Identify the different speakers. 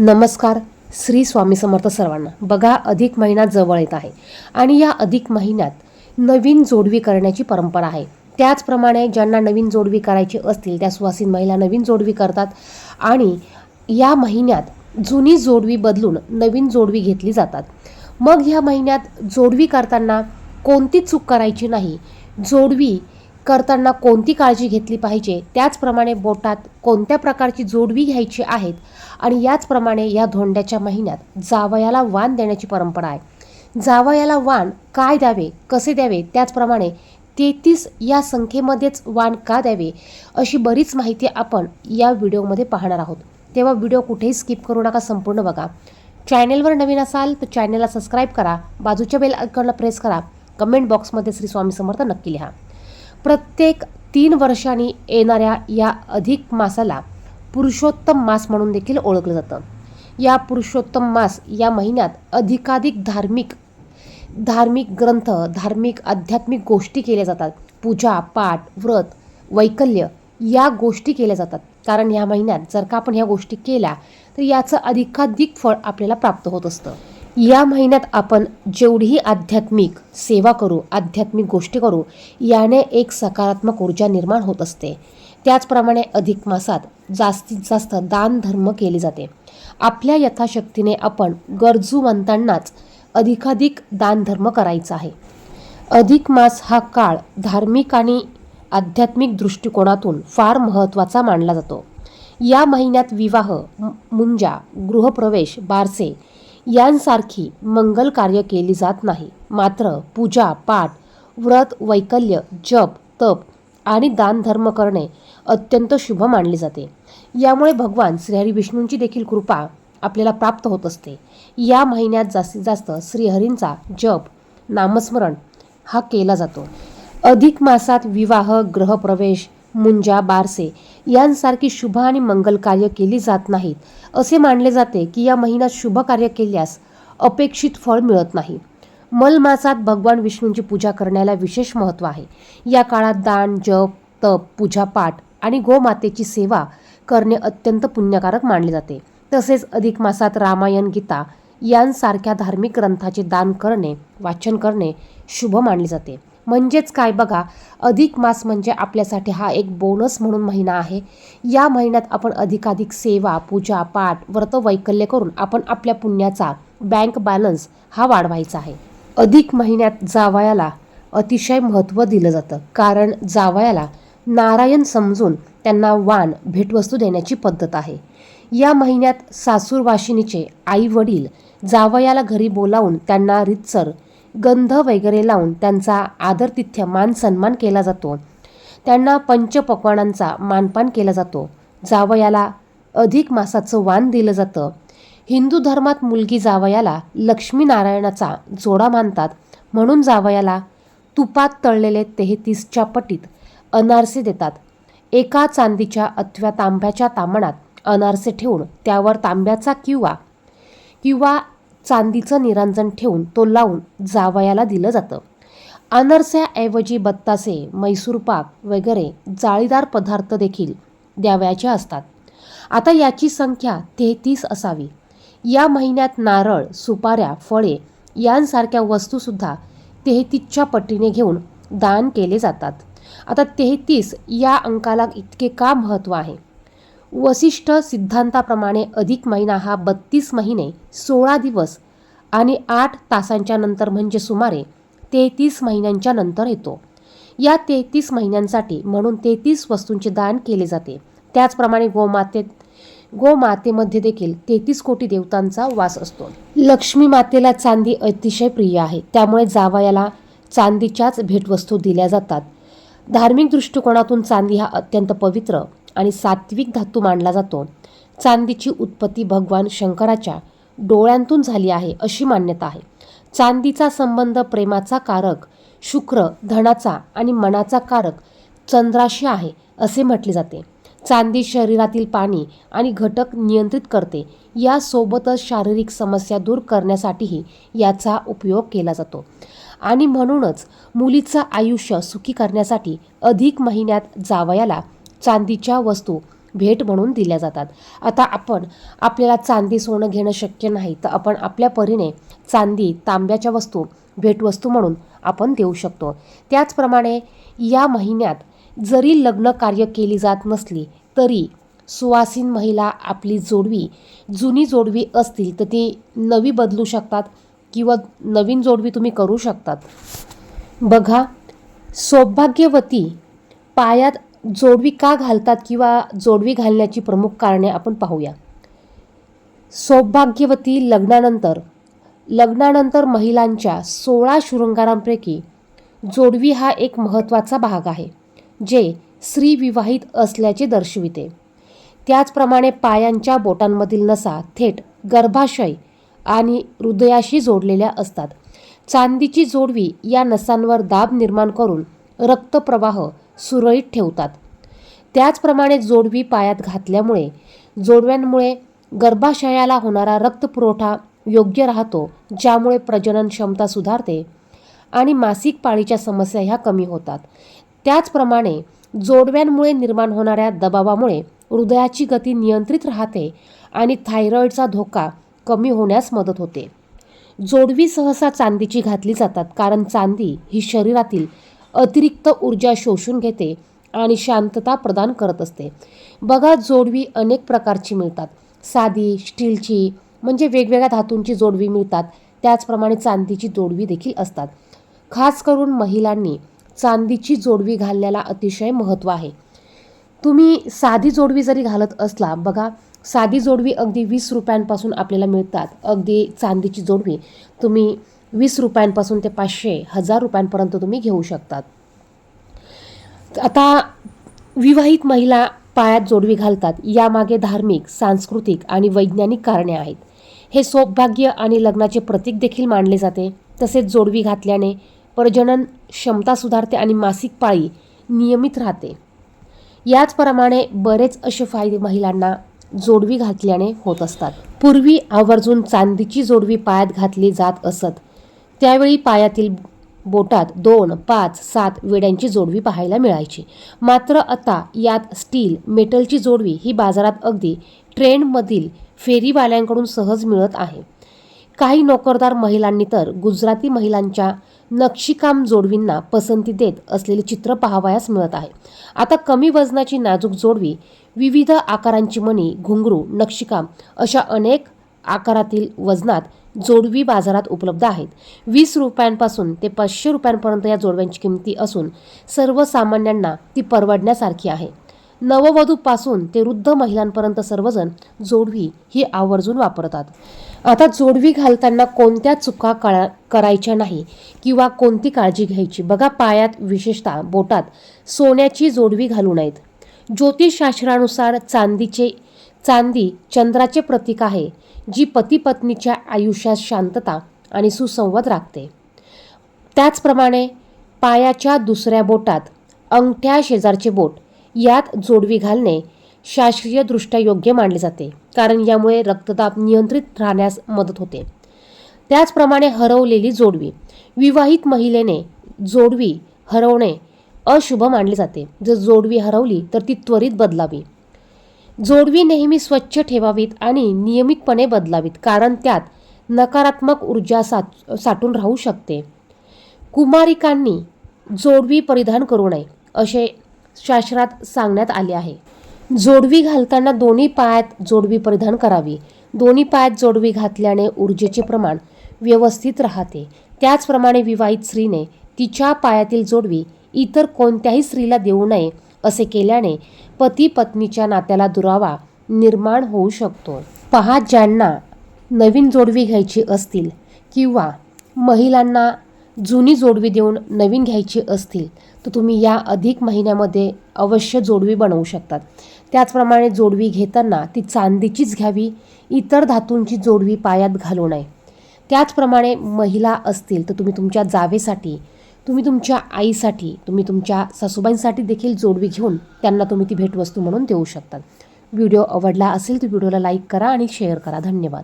Speaker 1: नमस्कार. श्री स्वामी समर्थ सर्वांना. बघा, अधिक महिना जवळ येत आहे आणि या अधिक महिन्यात नवीन जोडवी करण्याची परंपरा आहे. त्याचप्रमाणे ज्यांना नवीन जोडवी करायची असतील त्या सुवासिन महिला नवीन जोडवी करतात आणि या महिन्यात जुनी जोडवी बदलून नवीन जोडवी घेतली जातात. मग ह्या महिन्यात जोडवी करताना कोणती चूक करायची नाही, जोडवी करताना कोणती काळजी घेतली पाहिजे, त्याचप्रमाणे बोटात कोणत्या प्रकारची जोडवी घ्यायची आहेत आणि याचप्रमाणे या धोंड्याच्या महिन्यात जावयाला वाण देण्याची परंपरा आहे. जावयाला वाण काय द्यावे, कसे द्यावे, त्याचप्रमाणे 33 या संख्येमध्येच वाण का द्यावे, अशी बरीच माहिती आपण या व्हिडिओमध्ये पाहणार आहोत. तेव्हा व्हिडिओ कुठेही स्किप करू नका, संपूर्ण बघा. चॅनेलवर नवीन असाल तर चॅनेलला सबस्क्राईब करा, बाजूच्या बेल आयकॉनला प्रेस करा, कमेंट बॉक्समध्ये श्री स्वामी समर्थ नक्की लिहा. प्रत्येक 3 वर्षांनी येणाऱ्या या अधिक मासाला पुरुषोत्तम मास म्हणून देखील ओळखलं जातं. या पुरुषोत्तम मास या महिन्यात अधिकाधिक धार्मिक ग्रंथ, धार्मिक आध्यात्मिक गोष्टी केल्या जातात. पूजा, पाठ, व्रत, वैकल्य या गोष्टी केल्या जातात. कारण या महिन्यात जर का आपण ह्या गोष्टी केल्या तर याचं अधिकाधिक फळ आपल्याला प्राप्त होत असतं. या महिन्यात आपण जेवढीही आध्यात्मिक सेवा करू, आध्यात्मिक गोष्टी करू, याने एक सकारात्मक ऊर्जा निर्माण होत असते. त्याचप्रमाणे अधिक मासात जास्तीत जास्त दान धर्म केले जाते. आपल्या यथाशक्तीने आपण गरजूवंतांनाच अधिकाधिक दान धर्म करायचा आहे. अधिक मास हा काळ धार्मिक आणि आध्यात्मिक दृष्टिकोनातून फार महत्त्वाचा मानला जातो. या महिन्यात विवाह, मुंजा, गृहप्रवेश, बारसे यांसारखी मंगल कार्य केली जात नाही. मात्र पूजा, पाठ, व्रत, वैकल्य, जप, तप आणि दान धर्म करणे अत्यंत शुभ मानले जाते. यामुळे भगवान श्रीहरी विष्णूंची देखील कृपा आपल्याला प्राप्त होत असते. या महिन्यात जास्तीत जास्त श्रीहरींचा जप, नामस्मरण हा केला जातो. अधिक मासात विवाह, गृहप्रवेश, मुंजा, बारसे यांसारखी शुभ आणि मंगल कार्य केली जात नाहीत. असे मानले जाते की या महिन्यात शुभ कार्य केल्यास अपेक्षित फळ मिळत नाही. मल मासात भगवान विष्णूंची पूजा करण्याला विशेष महत्त्व आहे. या काळात दान, जप, तप, पूजापाठ आणि गोमातेची सेवा करणे अत्यंत पुण्यकारक मानले जाते. तसेच अधिक मासात रामायण, गीता यांसारख्या धार्मिक ग्रंथाचे दान करणे, वाचन करणे शुभ मानले जाते. म्हणजेच काय बघा, अधिक मास म्हणजे आपल्यासाठी हा एक बोनस म्हणून महिना आहे. या महिन्यात आपण अधिकाधिक सेवा, पूजा, पाठ, व्रत, वैकल्य करून आपण आपल्या पुण्याचा बँक बॅलन्स हा वाढवायचा आहे. अधिक महिन्यात जावयाला अतिशय महत्त्व दिलं जातं. कारण जावयाला नारायण समजून त्यांना वाण, भेटवस्तू देण्याची पद्धत आहे. या महिन्यात सासूरवाशिनीचे आई वडील जावयाला घरी बोलावून त्यांना रीतसर गंध वगैरे लावून त्यांचा आदरातिथ्य, मान सन्मान केला जातो. त्यांना पंचपक्वानांचा मानपान केला जातो. जावयाला अधिक मासाचं वाण दिलं जातं. हिंदू धर्मात मुलगी जावयाला लक्ष्मीनारायणाचा जोडा मानतात. म्हणून जावयाला तुपात तळलेले 33च्या पटीत अनारसे देतात. एका चांदीच्या अथवा तांब्याच्या तामणात अनारसे ठेवून त्यावर तांब्याचा किंवा चांदीचं निरांजन ठेवून तो लावून जावयाला दिलं जातं. अनारस्याऐवजी बत्तासे, मैसूर पाक वगैरे जाळीदार पदार्थ देखील द्यावयाचे असतात. आता याची संख्या 33 असावी. या महिन्यात नारळ, सुपाऱ्या, फळे यांसारख्या वस्तूसुद्धा 33च्या पटीने घेऊन दान केले जातात. आता 33 या अंकाला इतके का महत्त्व आहे? वसिष्ठ सिद्धांताप्रमाणे अधिक महिना हा 32 महिने 16 दिवस आणि 8 तासांच्या नंतर म्हणजे सुमारे 33 महिन्यांच्या नंतर येतो. या 33 महिन्यांसाठी म्हणून 33 वस्तूंचे दान केले जाते. त्याचप्रमाणे गोमातेमध्ये देखील 33 कोटी देवतांचा वास असतो. लक्ष्मी मातेला चांदी अतिशय प्रिय आहे. त्यामुळे जावयाला चांदीच्याच भेटवस्तू दिल्या जातात. धार्मिक दृष्टिकोनातून चांदी हा अत्यंत पवित्र आणि सात्विक धातू मानला जातो. चांदीची उत्पत्ती भगवान शंकराच्या डोळ्यांतून झाली आहे अशी मान्यता आहे. चांदीचा संबंध प्रेमाचा कारक शुक्र, धनाचा आणि मनाचा कारक चंद्राशी आहे असे म्हटले जाते. चांदी शरीरातील पाणी आणि घटक नियंत्रित करते. यासोबतच शारीरिक समस्या दूर करण्यासाठीही याचा उपयोग केला जातो. आणि म्हणूनच मुलीचं आयुष्य सुखी करण्यासाठी अधिक महिन्यात जावयाला चांदीच्या वस्तू भेट म्हणून दिल्या जातात. आता आपल्याला चांदी सोनं घेणं शक्य नाही, तर आपण आपल्या परीने चांदी तांब्याच्या वस्तू भेटवस्तू म्हणून आपण देऊ शकतो. त्याचप्रमाणे या महिन्यात जरी लग्न कार्य केली जात नसली तरी सुवासीन महिला आपली जुनी जोडवी असतील तर ती नवी बदलू शकतात किंवा नवीन जोडवी तुम्ही करू शकतात. बघा, सौभाग्यवती पायात जोडवी का घालतात किंवा जोडवी घालण्याची प्रमुख कारणे आपण पाहूया. सौभाग्यवती लग्नानंतर महिलांच्या 16 शृंगारांपैकी जोडवी हा एक महत्त्वाचा भाग आहे, जे स्त्री विवाहित असल्याचे दर्शविते. त्याचप्रमाणे पायांच्या बोटांमधील नसा थेट गर्भाशय आणि हृदयाशी जोडलेल्या असतात. चांदीची जोडवी या नसांवर दाब निर्माण करून रक्तप्रवाह सुरळीत ठेवतात. त्याचप्रमाणे जोडवी पायात घातल्यामुळे जोडव्यांमुळे गर्भाशयाला होणारा रक्तपुरवठा योग्य राहतो, ज्यामुळे प्रजनन क्षमता सुधारते आणि मासिक पाळीच्या समस्या ह्या कमी होतात. त्याचप्रमाणे जोडव्यांमुळे निर्माण होणाऱ्या दबावामुळे हृदयाची गती नियंत्रित राहते आणि थायरॉईडचा धोका कमी होण्यास मदत होते. जोडवी सहसा चांदीची घातली जातात कारण चांदी ही शरीरातील अतिरिक्त ऊर्जा शोषून घेते आणि शांतता प्रदान करत असते. बघा, जोडवी अनेक प्रकारची मिळतात. साधी, स्टीलची म्हणजे वेगवेगळ्या धातूंची जोडवी मिळतात. त्याचप्रमाणे चांदीची जोडवी देखील असतात. खास करून महिलांनी चांदीची जोडवी घालण्याला अतिशय महत्त्व आहे. तुम्ही साधी जोडवी जरी घालत असला, बघा, साधी जोडवी अगदी 20 रुपयांपासून आपल्याला मिळतात. अगदी चांदीची जोडवी तुम्ही 20 रुपयांपासून ते 500, 1000 रुपयांपर्यंत तुम्ही घेऊ शकतात. आता विवाहित महिला पायात जोडवी घालतात, यामागे धार्मिक, सांस्कृतिक आणि वैज्ञानिक कारणे आहेत. हे सौभाग्य आणि लग्नाचे प्रतीक देखील मानले जाते. तसेच जोडवी घातल्याने प्रजनन क्षमता सुधारते आणि मासिक पाळी नियमित राहते. याचप्रमाणे बरेच असे फायदे महिलांना जोडवी घातल्याने होत असतात. पूर्वी आवर्जून चांदीची जोडवी पायात घातली जात असत. त्यावेळी पायातील बोटात 2, 5, 7 वेड्यांची जोडवी पाहायला मिळायची. मात्र आता यात स्टील, मेटलची जोडवी ही बाजारात अगदी ट्रेंडमधील फेरीवाल्यांकडून सहज मिळत आहे. काही नोकरदार महिलांनी तर गुजराती महिलांच्या नक्षीकाम जोडवींना पसंती देत असलेले चित्र पाहावयास मिळत आहे. आता कमी वजनाची नाजूक जोडवी, विविध आकारांची मणी, घुंगरू, नक्षीकाम अशा अनेक आकारातील वजनात जोडवी बाजारात उपलब्ध आहेत. 20 रुपयांपासून ते 500 रुपयांपर्यंत या जोडव्यांची किमती असून सर्वसामान्यांना ती परवडण्यासारखी आहे. नववधूपासून ते वृद्ध महिलांपर्यंत सर्वजण जोडवी ही आवर्जून वापरतात. आता जोडवी घालताना कोणत्या चुका करायच्या नाही किंवा कोणती काळजी घ्यायची. बघा, पायात विशेषतः बोटात सोन्याची जोडवी घालू नयेत. ज्योतिषशास्त्रानुसार चांदी चंद्राचे प्रतीक आहे, जी पती पत्नीच्या आयुष्यात शांतता आणि सुसंवाद राखते. त्याचप्रमाणे पायाच्या दुसऱ्या बोटात अंगठ्या शेजारचे बोट यात जोडवी घालणे शास्त्रीयदृष्ट्या योग्य मानले जाते, कारण यामुळे रक्तदाब नियंत्रित राहण्यास मदत होते. त्याचप्रमाणे हरवलेली जोडवी, विवाहित महिलेने जोडवी हरवणे अशुभ मानले जाते. जर जोडवी हरवली तर ती त्वरित बदलावी. जोडवी नेहमी स्वच्छ ठेवावीत आणि नियमितपणे बदलावीत, कारण त्यात नकारात्मक ऊर्जा साठून राहू शकते. कुमारिकांनी जोडवी परिधान करू नये असे शास्त्रात सांगण्यात आले आहे. जोडवी घालताना दोन्ही पायात जोडवी परिधान करावी. दोन्ही पायात जोडवी घातल्याने ऊर्जेचे प्रमाण व्यवस्थित राहते. त्याचप्रमाणे विवाहित स्त्रीने तिच्या पायातील जोडवी इतर कोणत्याही स्त्रीला देऊ नये. असे केल्याने पती पत्नीच्या नात्याला दुरावा निर्माण होऊ शकतो. पहा, ज्यांना नवीन जोडवी घ्यायची असतील किंवा महिलांना जुनी जोडवी देऊन नवीन घ्यायची असतील तर तुम्ही या अधिक महिन्यामध्ये अवश्य जोडवी बनवू शकतात. त्याचप्रमाणे जोडवी घेताना ती चांदीचीच घ्यावी, इतर धातूंची जोडवी पायात घालू नये. त्याचप्रमाणे महिला असतील तर तुम्ही तुमच्या जावेसाठी, तुम्ही तुमच्या आईसाठी, तुम्ही तुमच्या सासूबाईंसाठी देखील जोडवी घेऊन त्यांना तुम्ही ती भेटवस्तू म्हणून देऊ शकतात. व्हिडिओ आवडला असेल तर व्हिडिओला लाईक करा आणि शेअर करा. धन्यवाद.